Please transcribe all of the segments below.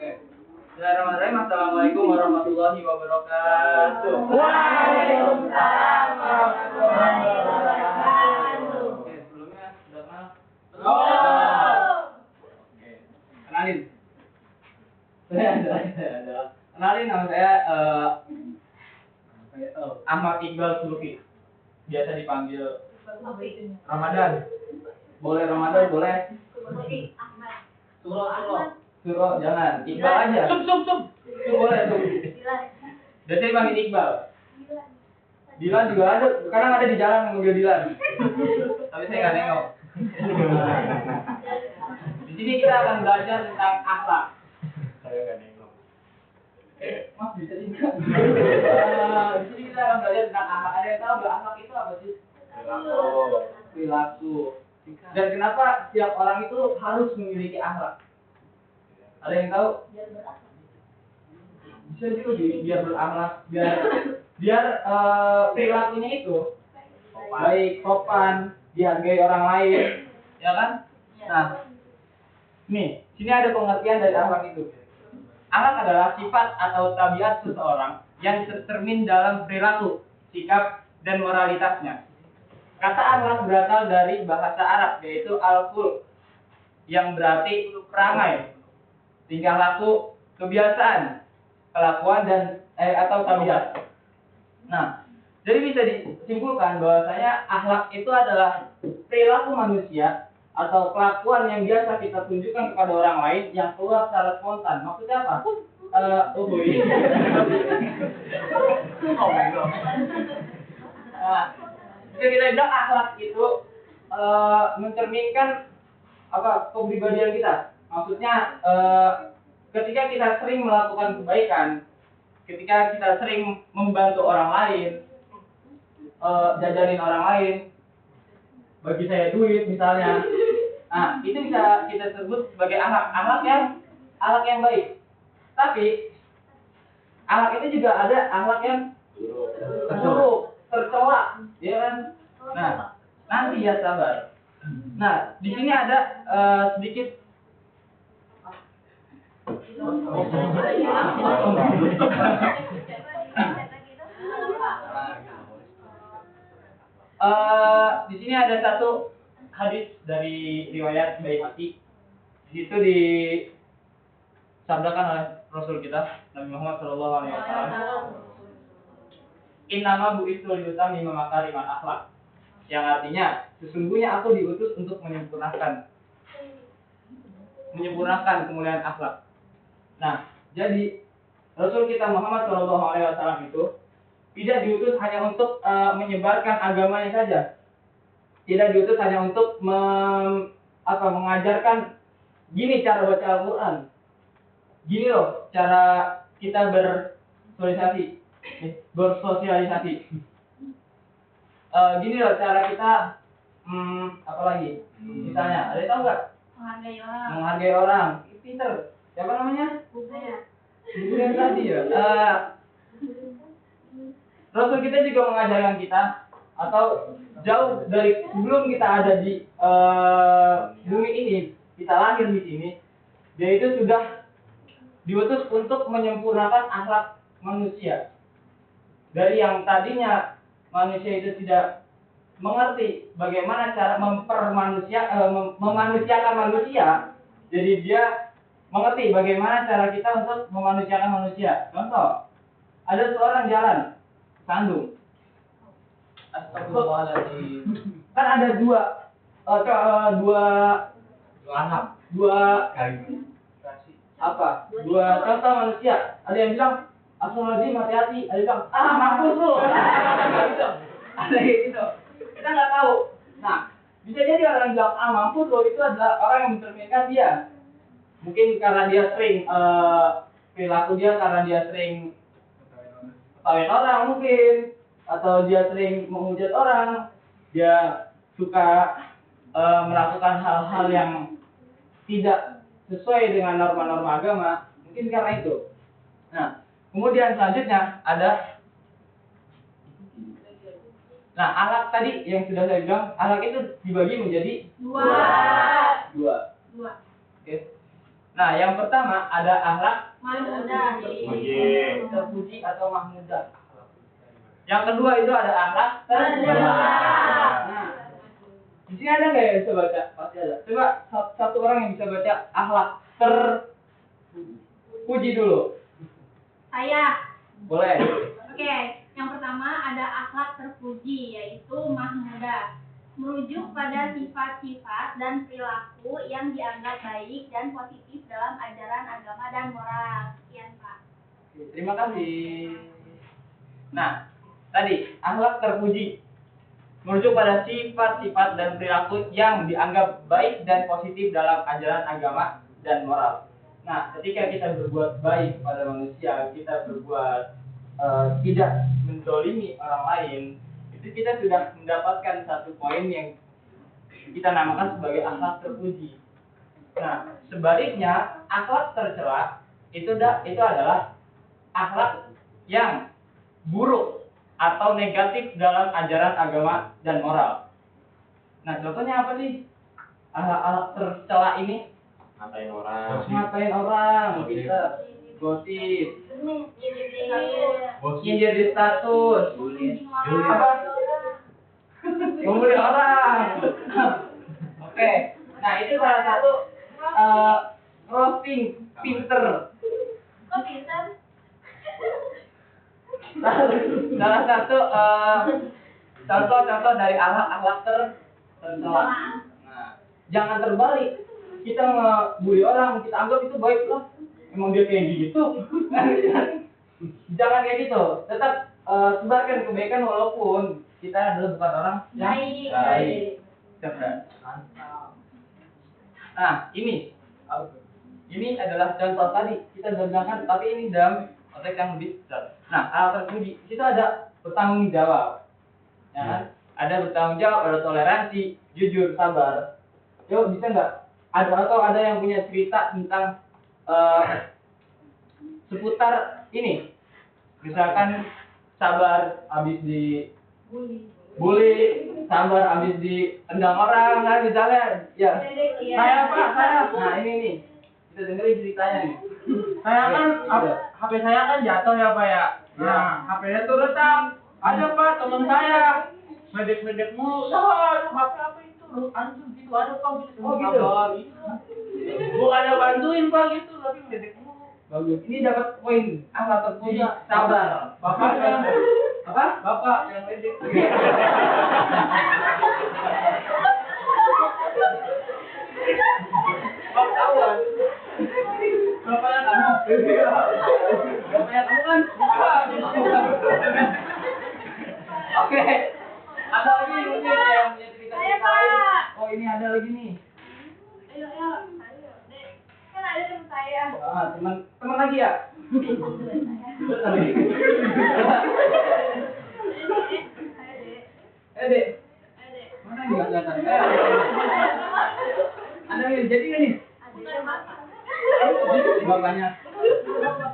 Bismillahirrahmanirrahim. Assalamualaikum warahmatullahi wabarakatuh. Waalaikumsalam warahmatullahi wabarakatuh. Oke, sebelumnya sudah kenal? Belum. Oke, kenalin. Kenalin, nama saya Ahmad Iqbal Suluki. Biasa dipanggil Ramadan. Boleh Ramadan, boleh. Suro jangan. Iqbal aja. Sub boleh tuh. Biasanya dipanggil Iqbal. Dilan juga ada, kadang ada di jalan yang mobil Dilan. Tapi saya nggak nengok. Di sini kita akan belajar tentang akhlak. Saya nggak nengok. Mas bisa juga. Di sini kita akan belajar tentang akhlak. Ada yang tahu nggak akhlak itu apa sih? Perilaku. Dan kenapa setiap orang itu harus memiliki akhlak? Ada yang tahu? Bisa juga biar berakhlak, biar perilakunya itu baik, sopan, dihargai orang lain, ya kan? Nah, nih, sini ada pengertian dari akhlak itu. Akhlak adalah sifat atau tabiat seseorang yang tercermin dalam perilaku, sikap, dan moralitasnya. Kata akhlak berasal dari bahasa Arab, yaitu al-khuluq, yang berarti perangai, tingkah laku, kebiasaan, kelakuan, dan atau tabiat. Nah, jadi bisa disimpulkan bahwasanya akhlak itu adalah perilaku manusia atau kelakuan yang biasa kita tunjukkan kepada orang lain yang keluar secara spontan. Maksudnya apa? Nah, jika kita bilang akhlak itu mencerminkan apa kepribadian kita. Maksudnya ketika kita sering melakukan kebaikan, ketika kita sering membantu orang lain, jajanin orang lain, bagi saya duit misalnya, nah itu bisa kita sebut sebagai akhlak yang baik. Tapi akhlak itu juga ada akhlak yang buruk, tercela, ya kan? Nah, nanti ya sabar. Nah, di sini ada sedikit di sini ada satu hadis dari riwayat Baihaqi. Di situ disabdakan oleh Rasul kita Nabi Muhammad SAW. Innama bu'itsu liutammima makarimal akhlak. Yang artinya sesungguhnya aku diutus untuk menyempurnakan kemuliaan akhlak. Nah, jadi Rasul kita Muhammad SAW itu tidak diutus hanya untuk menyebarkan agamanya saja. Tidak diutus hanya untuk mengajarkan gini cara baca Al-Quran. Gini loh cara kita bersosialisasi. Gini loh cara kita apa lagi? Misalnya, ada yang tahu nggak? Menghargai orang. Pinter. Siapa namanya? Buku yang tadi ya. Rasul kita juga mengajarkan kita atau jauh dari sebelum kita ada di bumi ini, kita lahir di sini, dia itu sudah diutus untuk menyempurnakan akhlak manusia. Dari yang tadinya manusia itu tidak mengerti bagaimana cara memanusiakan manusia, jadi dia mengerti bagaimana cara kita untuk memanusiakan manusia. Contoh, ada seorang jalan sandung. Astagfirullahaladzim. Kan ada dua contoh manusia. Ada yang bilang astagfirullahaladzim, hati-hati. Ada yang bilang mampus lu. Ada gitu. Kita nggak tahu. Nah, bisa jadi orang yang bilang mampus lu itu adalah orang yang mencerminkan dia. Mungkin karena dia sering perilaku dia, karena dia sering ketawain orang mungkin, atau dia sering menghujat orang, dia suka melakukan hal-hal yang tidak sesuai dengan norma-norma agama, mungkin karena itu. Nah, kemudian selanjutnya ada akhlak tadi yang sudah saya bilang, akhlak itu dibagi menjadi dua. Oke. Nah, yang pertama ada akhlak Mahmudah. terpuji atau mahmudah. Yang kedua itu ada akhlak tercela. Nah, di sini ada nggak yang bisa baca? Pasti ada. Coba satu orang yang bisa baca akhlak terpuji dulu. Saya. Boleh. Oke, yang pertama ada akhlak terpuji, yaitu mahmudah. Merujuk pada sifat-sifat dan perilaku yang dianggap baik dan positif dalam ajaran agama dan moral. Sekian, Pak. Oke, terima kasih. Nah, tadi akhlak terpuji merujuk pada sifat-sifat dan perilaku yang dianggap baik dan positif dalam ajaran agama dan moral. Nah, ketika kita berbuat baik pada manusia, kita berbuat tidak menzalimi orang lain, itu kita sudah mendapatkan satu poin yang kita namakan sebagai akhlak terpuji. Nah, sebaliknya akhlak tercela itu adalah akhlak yang buruk atau negatif dalam ajaran agama dan moral. Nah, contohnya apa sih? Akhlak tercela ini ngatain orang, bisa gosip, nyindir di status, apa? Membuli orang. Oke, nah itu salah satu roasting pinter. Kok bisa? Salah satu contoh-contoh dari akhlak tercela. Nah, jangan terbalik. Kita ngebully orang, kita anggap itu baik lah. Emang dia kayak gitu. Jangan kayak gitu. Tetap sebarkan kebaikan walaupun kita adalah bukan orang yang baik. Cerdas. Nah, ini adalah contoh tadi kita bilang, tapi ini dalam konteks yang lebih besar. Nah, hal terpuji itu ada bertanggung jawab, ya kan? Ada bertanggung jawab, ada toleransi, jujur, sabar. Yuk, bisa nggak? Ada yang punya cerita tentang seputar ini? Misalkan sabar habis di bully, sabar habis ditendang orang, kan misalnya, ya. Saya Pak, saya. Nah, ini nih. Kita dengerin ceritanya nih. Saya kan HP saya kan jatuh ya Pak ya. Nah, HP-nya tuh retak. Ada Pak teman saya. Medek-medek mulu. Aduh, HP apa itu? Lu anjing gitu ada Pak gitu. Oh, gitu. Bukannya bantuin Pak gitu, tapi medek mulu. Bagus. Ini dapat poin akhlak terpuji, sabar. Bapaknya Apa? Bapak yang medek. Ketahuan. Bapaknya kamu. Bapaknya kamu kan? Oke. Ada lagi mungkin yang punya cerita-cerita lain? Oh, ini ada lagi nih. Ayo. Dek. Kan ada teman saya. Teman lagi ya? Terus lagi. Dek. Mana ini nggak kelihatan? Ada yang jadi nggak nih? Bapaknya.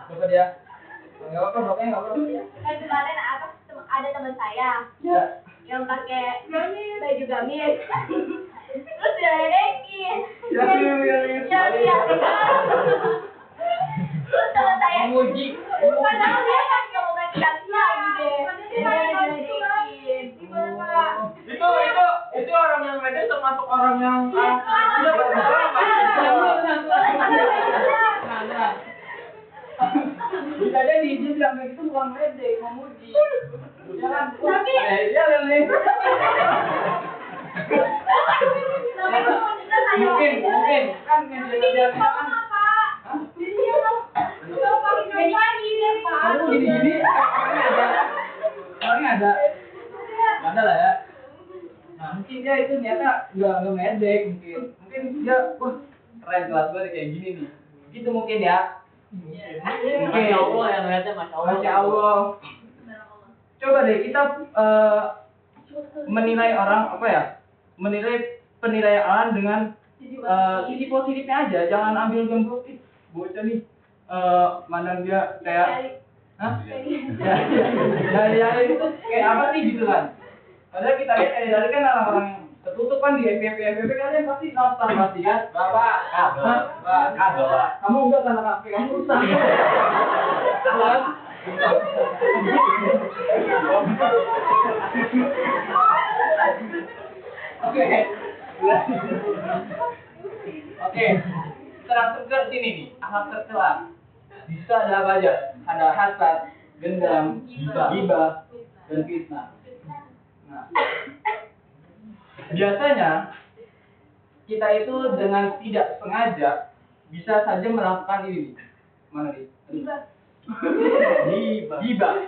Bapak dia. Nggak apa-apa, bapaknya nggak apa-apa. Kan kemarin ada teman saya Ya. yang pakai baju gamis. Terus diledekin. Ya. Terus teman saya Memuji. padahal dia kan nggak mau ganti lagi deh. Dia diledekin. Gimana Pak? Itu orang yang medek termasuk orang yang Iya, Nah. Bisa jadi dia bilang kayak gitu bukan medek, memuji. Jangan. Tapi Iya nih. Mungkin kan yang dia bilang kan. Aduh, gini orangnya ada. Ada lah ya. Nah, mungkin dia itu ternyata nggak medek mungkin dia keren kelas gue kayak gini nih. Gitu mungkin ya. Masya Allah yang ngeliatnya Masya Allah. Masya Allah. Coba deh kita menilai orang apa ya? Menilai penilaian orang dengan sisi positifnya aja, jangan ambil gambar bocah nih mandang dia kayak ya itu kayak apa sih gitu kan. Padahal kita lihat dari kan orang-orang yang tertutup kan di FYP kalian pasti nonton pasti kan? Bapak, kamu enggak karena HP kamu rusak. Salah. Oke. Oke. Kita langsung ke sini nih. Akhlak tercela. Bisa ada apa aja? Ada hasad, dendam, ghibah, dan fitnah. Nah, biasanya kita itu dengan tidak sengaja bisa saja melakukan ini. Mana nih? Ghibah.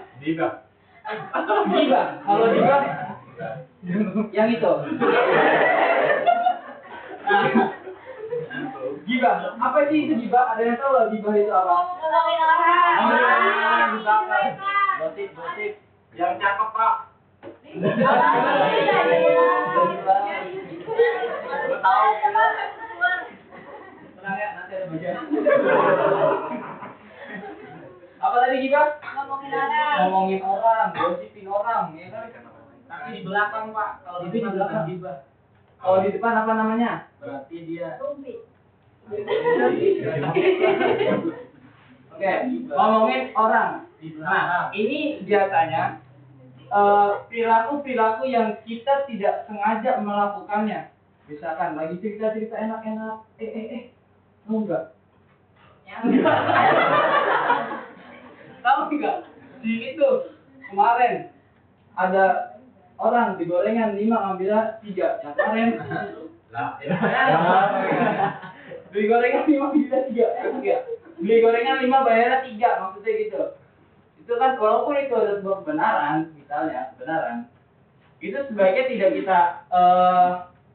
Kalau ghibah yang itu. Nah, ghibah. Apa sih itu ghibah? Ada yang tahu nggak ghibah itu apa? Ngomongin orang. Gosip. Yang cakep, Pak. Gue tahu. Tenang ya, nanti ada bagian. Apa tadi ghibah? Ngomongin orang, gosipin orang, ya kan? Tapi di belakang, Pak. Kalau Itu di belakang. gibah. Kalau di depan apa namanya? Berarti dia. Oke, ngomongin orang. Di belakang. Nah, ini biasanya perilaku-perilaku yang kita tidak sengaja melakukannya. Misalkan lagi cerita-cerita enak-enak, tahu nggak? Tahu nggak? Di itu kemarin ada orang di gorengan 5 ngambilnya 3. Yang kemarin beli gorengan 5 ngambilnya 3. Beli gorengan 5 bayarnya 3, maksudnya gitu. Itu kan walaupun itu ada sebuah kebenaran, misalnya kebenaran, itu sebaiknya tidak kita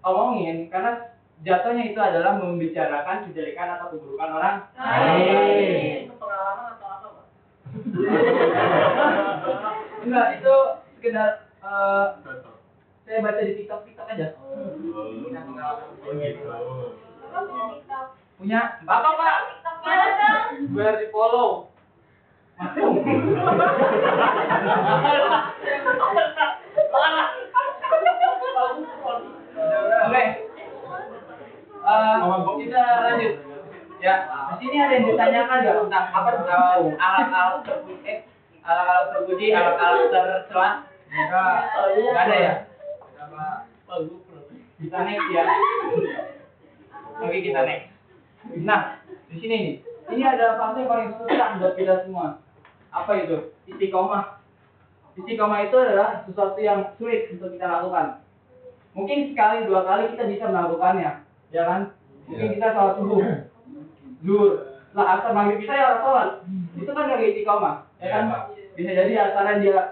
omongin karena jatuhnya itu adalah membicarakan kejelekan atau keburukan orang lain. Pengalaman atau apa, Pak? Enggak, itu sekedar saya baca di TikTok aja. Punya pengalaman. Oh gitu. Punya Apa, Pak? Biar di follow. masuk. Oke. Kita lanjut. Ya, di sini ada yang ditanyakan nggak tentang apa alat-alat terpuji, alat-alat tercela? Nggak ada ya? Kita next ya. Oke, kita next. Nah, di sini nih. Ini ada fakta yang paling susah buat kita semua. Apa itu? Istiqomah. Istiqomah itu adalah sesuatu yang sulit untuk kita lakukan. Mungkin sekali, 2 kali kita bisa melakukannya, ya kan? Mungkin kita sholat subuh, zuhur, lah asar maghrib kita ya sholat. Itu kan gak istiqomah, ya kan? Bisa jadi asalnya dia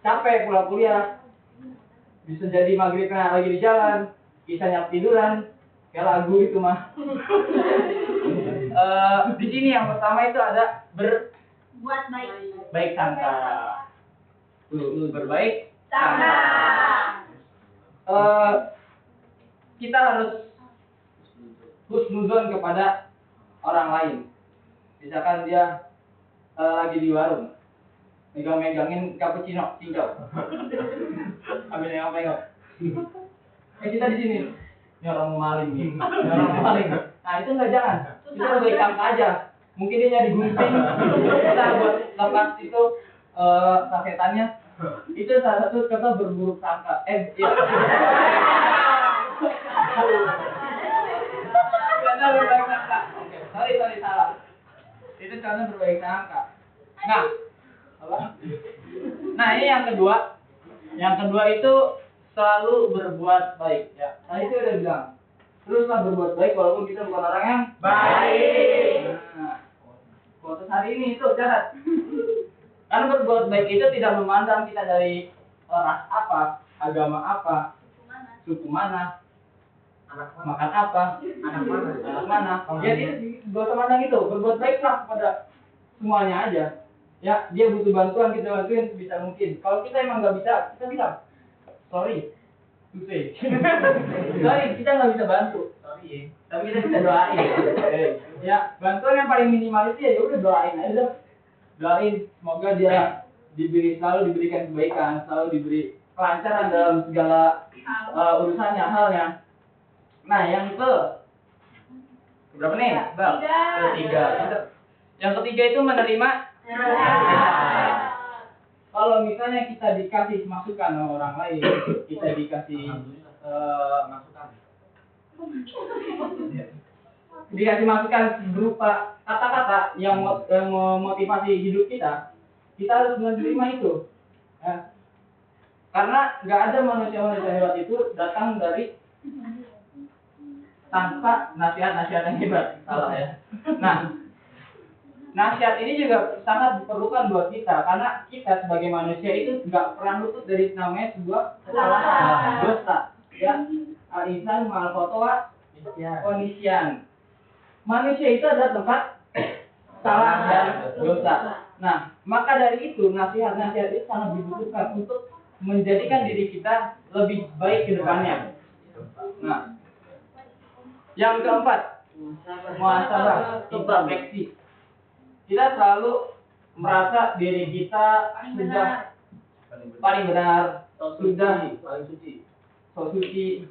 capek pulang kuliah, bisa jadi maghribnya lagi di jalan, kisahnya tiduran, kayak lagu itu mah. Di sini yang pertama itu ada Buat baik sangka. Berbaik sangka. Kita harus husnuzon kepada orang lain. Misalkan dia lagi di warung, megangin cappuccino, cincau. Ambil yang pengok. Kita di sini. Ini orang maling nih. Nah, itu enggak jangan. Kita harus baik sangka aja. Mungkin dia nyari gunting. Kita buat lepas itu sasetannya. Itu salah satu contoh berburuk sangka. Iya. Contoh berbaik sangka. Sorry salah. Itu contoh berbaik sangka. Nah, apa? Nah, ini yang kedua. Yang kedua itu selalu berbuat baik. Ya, tadi itu udah bilang. Teruslah berbuat baik walaupun kita bukan orang yang baik. Nah, quotes hari ini itu catat. Karena berbuat baik itu tidak memandang kita dari ras apa, agama apa, suku mana, makan apa, anak mana. Ya itu gak usah mandang itu. Berbuat baiklah kepada semuanya aja. Ya, dia butuh bantuan, kita bantuin sebisa mungkin. Kalau kita emang nggak bisa, kita bilang sorry to say. Sorry, kita nggak bisa bantu. Sorry, tapi kita bisa doain. Ya, bantuan yang paling minimal itu ya udah doain aja. Doain semoga dia selalu diberikan kebaikan, selalu diberi kelancaran dalam segala urusannya, halnya. Nah, yang berapa nih, Bang? Ketiga. Yang ketiga itu menerima. Kalau misalnya kita dikasih masukan sama orang lain, kita dikasih masukan berupa kata-kata yang memotivasi hidup kita harus menerima itu. Ya. Karena nggak ada manusia hebat itu datang dari tanpa nasihat-nasihat yang hebat, salah ya. Nah, nasihat ini juga sangat diperlukan buat kita karena kita sebagai manusia itu nggak pernah luput dari namanya sebuah kesalahan, dosa. Ya, al-insan ma'al khotoa kondisian. Manusia itu adalah tempat salah dan dosa. Nah, maka dari itu nasihat-nasihat itu sangat dibutuhkan untuk menjadikan diri kita lebih baik ke depannya. Nah, yang keempat, muhasabah, introspeksi. Kita selalu merasa diri kita sudah paling benar, sudah paling suci, so suci.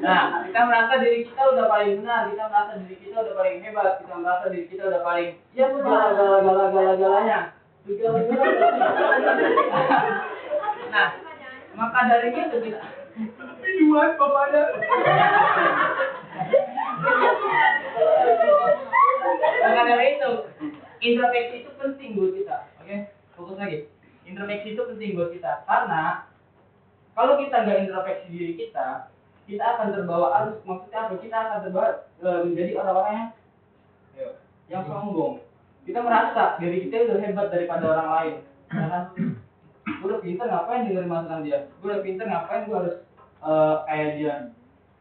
Nah, kita merasa diri kita udah paling benar, kita merasa diri kita udah paling hebat, kita merasa diri kita udah paling galanya. Nah, maka dari itu kita minuman bapaknya. Maka dari itu, introspeksi itu penting buat kita. Oke, fokus lagi. Introspeksi itu penting buat kita karena kalau kita nggak introspeksi diri kita akan terbawa arus. Maksudnya apa? Kita akan terbawa menjadi orang-orang yang sombong. Kita merasa diri kita udah hebat daripada orang lain. Ya kan? Gue udah pinter, ngapain dengerin masukan dia? Gue udah pinter, ngapain gue harus kayak dia?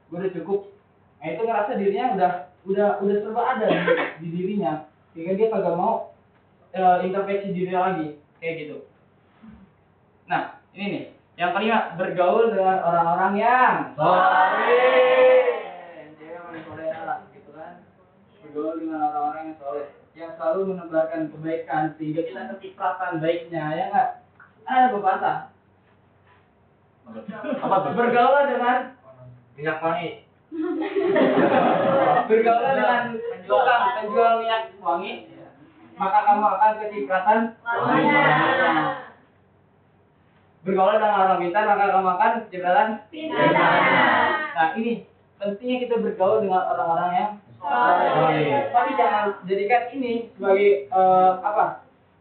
Gue udah cukup. Nah, itu ngerasa dirinya udah serba ada di dirinya, sehingga dia kagak mau introspeksi diri lagi, kayak gitu. Nah, ini nih, yang kelima, bergaul dengan orang-orang yang soleh. Cewek mana soleh gitu kan? Bergaul dengan orang-orang yang soleh, yang selalu menebarkan kebaikan, sehingga kita kecipratan baiknya, ya nggak? Ada pepatah. Apa tuh? Bergaul dengan minyak wangi. Bergaul dengan tukang penjual minyak wangi, maka kamu akan kecipratan wanginya. Bergaul dengan orang pintar, maka kamu akan kecipratan pintarnya. Nah, ini pentingnya kita bergaul dengan orang-orang yang soleh. Tapi jangan jadikan ini sebagai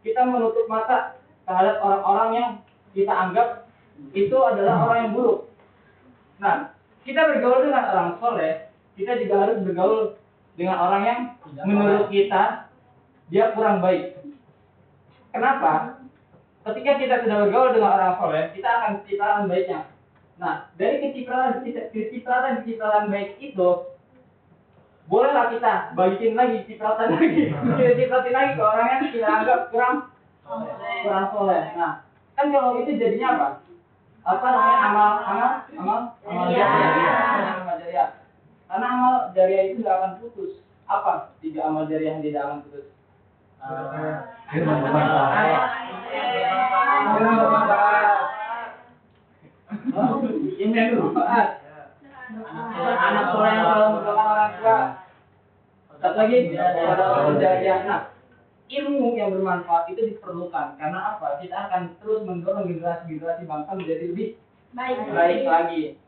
kita menutup mata terhadap orang-orang yang kita anggap itu adalah orang yang buruk. Nah, kita bergaul dengan orang soleh, kita juga harus bergaul dengan orang yang menurut kita dia kurang baik. Kenapa? Ketika kita sudah bergaul dengan orang soleh, kita akan kecipratan baiknya. Nah, dari kecipratan baik itu, bolehlah kita bagiin lagi cipratan lagi, kita cipratin lagi ke orang yang kita anggap kurang soleh. Nah, kan kalau itu jadinya apa? Apa namanya amal jariah. Karena amal jariah itu tidak akan putus. Apa 3 amal jariah yang tidak akan putus? Anak soleh yang selalu mendoakan orang tua. Satu lagi, jariah. Nah, ilmu yang bermanfaat itu diperlukan karena apa? Kita akan terus mendorong generasi bangsa menjadi lebih baik lagi.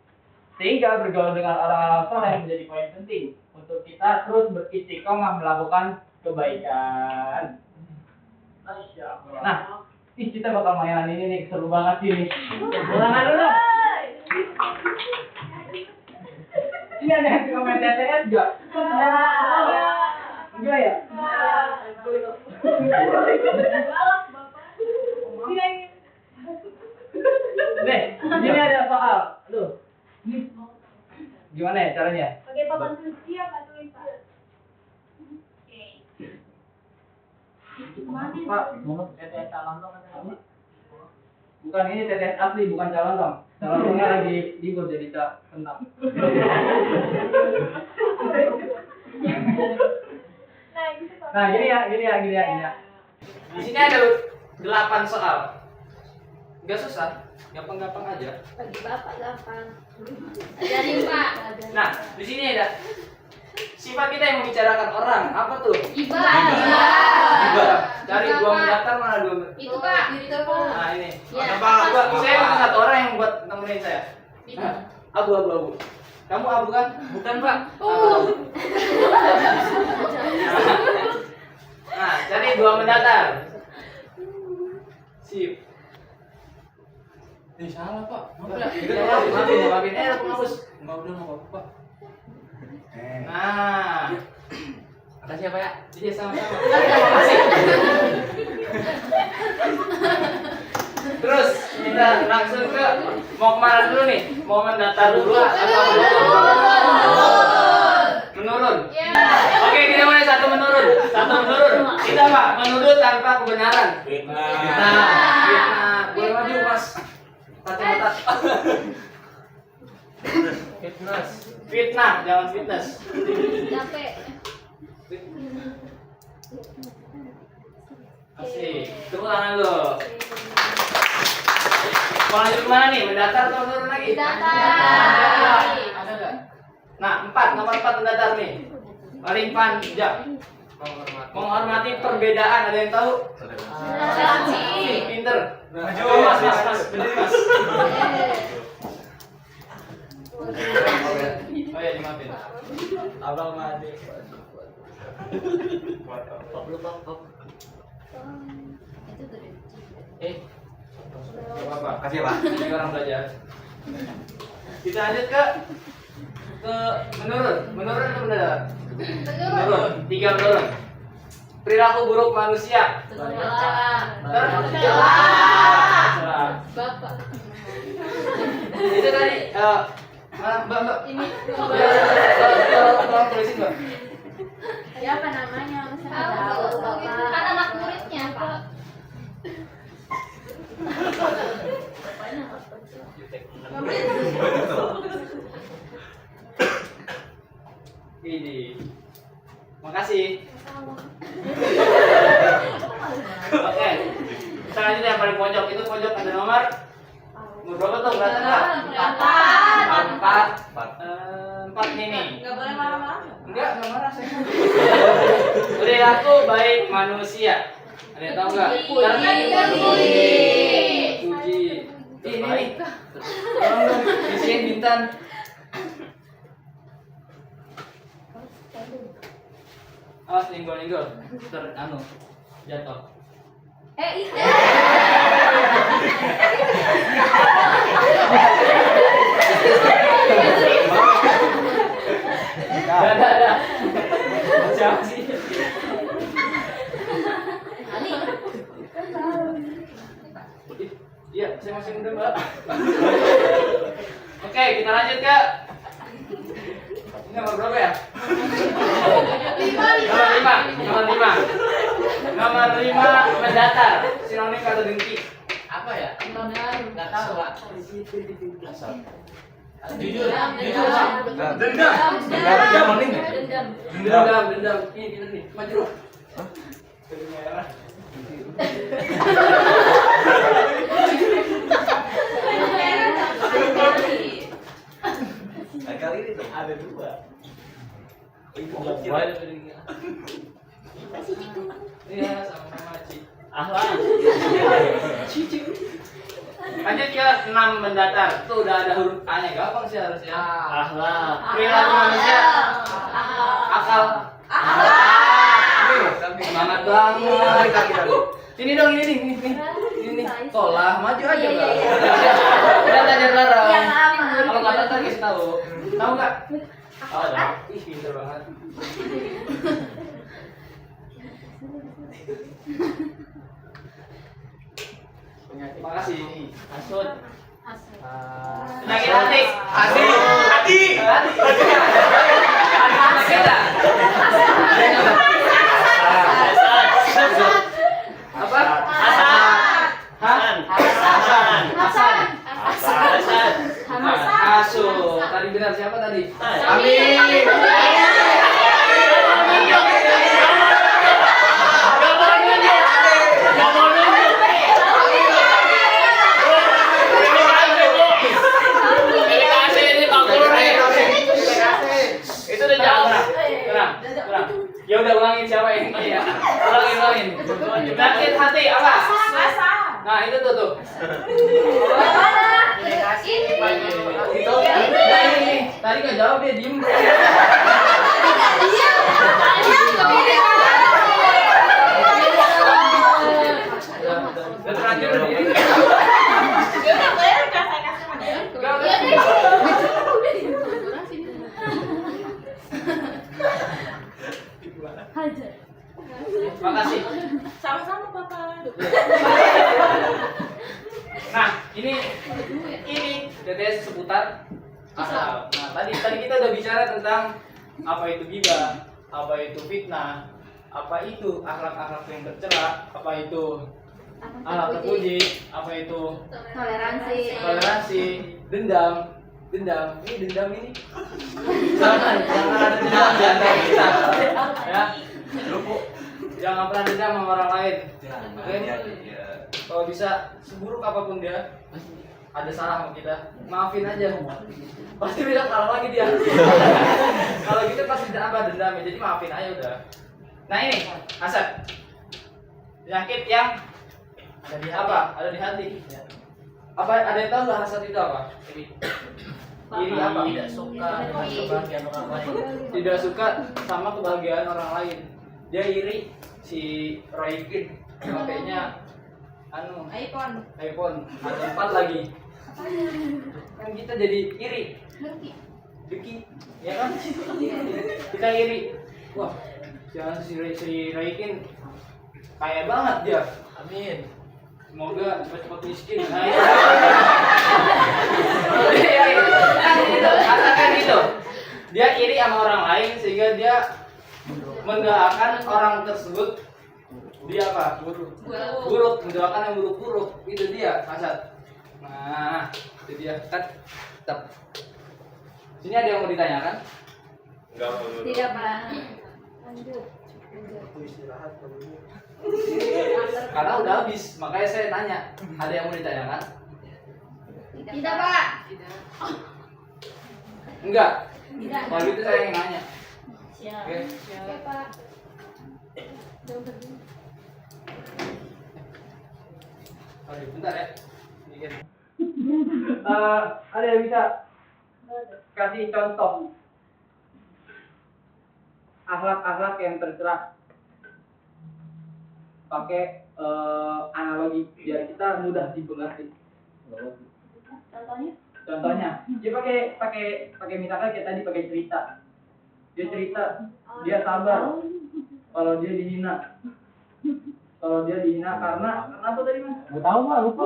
Sehingga bergaul dengan orang-orang soleh menjadi poin penting untuk kita terus beristiqomah melakukan kebaikan. Nah, kita bakal mainan ini nih, seru banget ini. Ulangan dulu. Ini ada yang komen TTS enggak? Enggak ya? Nih, ini ada soal. Aduh. Gimana ya caranya? Pakai papan suci apa tulisan? Bukan, ini TTS asli, bukan calon dong. Calon dongnya lagi libur jadi kentang. Nah, Nah, gini ya. Di sini ada 8 soal. Enggak susah, gampang-gampang aja. Bagi Bapak gampang. Ajarin Pak. Nah, di sini ada sifat kita yang membicarakan orang. Apa tuh? Iba. Cari 2 mendatar, mana 2? Itu Pak. Nah, ini. Ya. Saya butuh 1 orang yang buat nemenin saya. Nah, abu. Kamu abu kan? Bukan, Pak. Nah, cari 2 mendatar. Sip. Salah, Pak. Maafin. Aku ngapus. Enggak apa-apa, Pak. Nah. Makasih ya, Pak ya. Iya, sama-sama. Makasih. Terus kita langsung ke mau kemana dulu nih? Mau mendatar dulu atau menurun? Oke, kita mulai 1 menurun. Kita apa? Menuduh tanpa kebenaran. Fitnah. Boleh maju, Mas. Kacamata. Fitnah, jangan fitness. Capek. Asik. Tepuk tangan dulu. Mau lanjut kemana nih? Mendatar atau menurun lagi? Mendatar. Ada nggak? Nah, nomor 4 mendatar nih. Paling panjang. Menghormati perbedaan. Ada yang tahu? Pinter. Maju, Mas. Berdiri, Mas. Oh ya, dimaafin. Abang mati. Apa? Kasih Pak. Ini orang belajar. Kita lanjut ke menurun atau mendatar? Menurun. 3 menurun. Perilaku buruk manusia. Tercela. Bapak. Itu tadi Mbak. Ini. Tolong tulisin, Mbak. Siapa namanya? Tahu, kan anak muridnya, Pak. Ini. Makasih. Oke. Kita lanjut yang paling pojok. Itu pojok ada nomor berapa tuh? Kelihatan nggak? 4 ini. Nggak boleh marah-marah. Enggak marah saya. Perilaku baik manusia. Ada yang tahu nggak? Puji. Ini nih. Tolong dong, isiin Bintan. Awas ninggol. Jatuh. Itu. Ada. Siapa sih? Iya, saya masih muda, Mbak. Oke, kita lanjut ke ini nomor berapa ya? Nomor 5 mendatar. Sinonim kata dengki. Apa ya? Enggak tahu, Pak. Jujur. Dendam. Ini maju. Kali ini tuh ada 2. Iya, sama-sama Ci. Cici. Lanjut ke 6 mendatar. Tuh udah ada huruf A-nya, gampang sih harusnya. Akhlak. Perilaku manusia. Akal. Semangat banget. Ini dong, ini nih. Tolah, maju aja, Bang. Udah belajar larang. Kalau nggak tahu kasih tahu. Tahu nggak? Oh, tahu. Ih, pintar banget. Makasih. Asud. Penyakit hati. Apa? Hasan. Tadi benar siapa tadi? Amin. itu tuh. Itu tadi nggak jawab dia diem. Terakhir berdiri. Makasih. Sama-sama Papa. Nah, ini TTS seputar asal. Nah, tadi kita udah bicara tentang apa itu ghibah, apa itu fitnah, apa itu akhlak-akhlak yang tercela, apa itu akhlak terpuji, apa itu toleransi, dendam. Ini dendam ini. Jangan ada dendam di antara kita. Ya. Jangan pernah dendam sama orang lain. Oke? Kalau bisa seburuk apapun dia, ada salah sama kita, maafin aja. Pasti bisa salah lagi dia. Kalau gitu pasti apa dendam, jadi maafin aja udah. Nah ini hasad, penyakit yang ada di apa? Ada di hati. Apa ada yang tahu nggak hasad itu apa? Iri apa? Tidak suka dengan kebahagiaan orang lain. Tidak suka sama kebahagiaan orang lain. Dia iri si Roykin, makanya iPhone ada 4 lagi. Kan kita jadi iri. Deki, ya kan? Kita iri. Wah, jangan si Roykin kaya banget dia. Amin. Semoga cepat-cepat miskin. Nah, itu. Katakan gitu. Dia iri sama orang lain sehingga dia mendoakan orang tersebut dia apa? Buruk, mendoakan yang buruk-buruk. Itu dia hasad. Nah, itu dia kan. Tetap. Sini ada yang mau ditanyakan? Tidak Pak. Lanjut. Karena udah habis, makanya saya tanya. Ada yang mau ditanyakan? Tidak Pak. Enggak. Kalau gitu saya yang nanya. Siap. Oke. Oke Pak. Oke, bentar ya. Mikir. Ada yang bisa kasih contoh akhlak-akhlak yang tercela pakai analogi biar kita mudah dimengerti. Contohnya, dia pakai misalnya kayak tadi pakai cerita. Dia cerita, dia sabar kalau dia dihina. Kalau dia dihina karena apa tadi Mas? Nggak tahu Pak, lupa.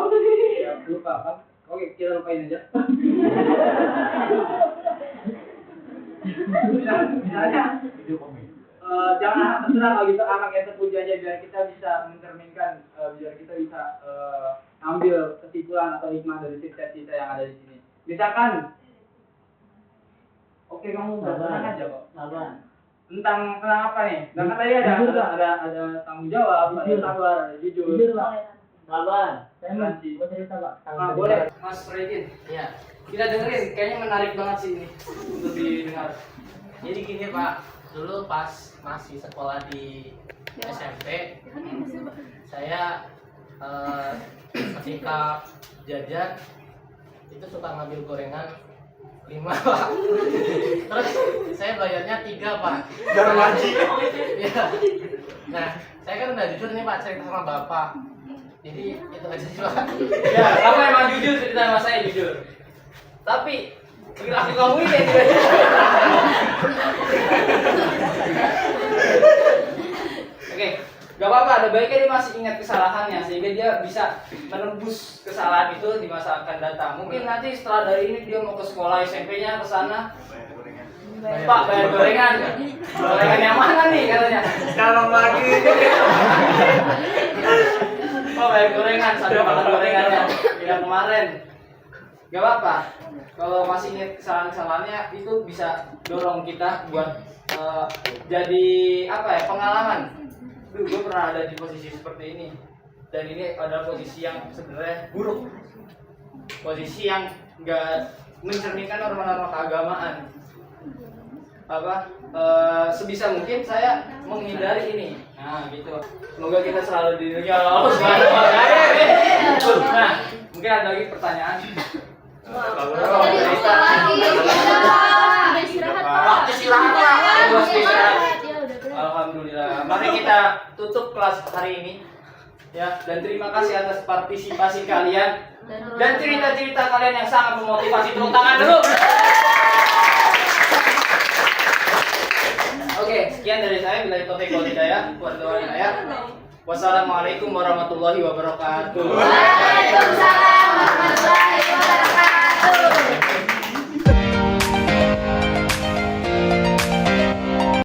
Ya, lupa kan? Oke, kita lupain aja. Misalnya, jangan terserah kalau gitu anak yang terpuji aja biar kita bisa mencerminkan, biar kita bisa ambil kesimpulan atau hikmah dari cerita-cerita yang ada di sini. Misalkan, oke kamu tenang aja kok. Tentang apa nih? Tentang tadi ada tanggung jawab, ada sabar, ada jujur. Sabar. Saya mau cerita Pak. Boleh, Mas Redin. Iya. Kita dengerin, kayaknya menarik banget sih ini untuk didengar. Jadi gini Pak, dulu pas masih sekolah di SMP, saya ketika jajan itu suka ngambil gorengan 5 Pak. Terus saya bayarnya 3 Pak. Jangan wajib. Ya. Nah, saya kan udah jujur nih Pak cerita sama Bapak. Jadi itu aja sih Pak. Ya, kamu emang jujur cerita sama saya jujur. Tapi perilaku kamu ini Oke, gak apa-apa, ada baiknya dia masih ingat kesalahannya sehingga dia bisa menembus kesalahan itu di masa akan datang. Mungkin nanti setelah dari ini dia mau ke sekolah SMP-nya ke sana. Pak, bayar gorengan. Gorengan yang mana nih katanya? Dalam lagi. Pak, bayar gorengan sampai makan gorengannya. Yang kemarin. Gak apa-apa. Kalau masih ingat kesalahan-kesalahannya itu bisa dorong kita buat jadi apa ya, pengalaman. Duh, gue pernah ada di posisi seperti ini. Dan ini adalah posisi yang sebenarnya buruk. Posisi yang gak mencerminkan norma-norma keagamaan. Sebisa mungkin saya menghindari ini. Nah, gitu. Semoga kita selalu dilindungi oleh Allah Subhanahu wa taala. Nah, mungkin ada lagi pertanyaan. Tadi lupa lagi. Udah istirahat, Pak. Waktu istirahat, Pak. Waktu istirahat. Ya, udah beres. Alhamdulillah. Mari kita tutup kelas hari ini. Ya, dan terima kasih atas partisipasi kalian dan cerita-cerita kalian yang sangat memotivasi. Tepuk tangan dulu. Oke, sekian dari saya. Bila taufiq wal hidayah, ya. Wassalamualaikum warahmatullahi wabarakatuh. Waalaikumsalam warahmatullahi wabarakatuh.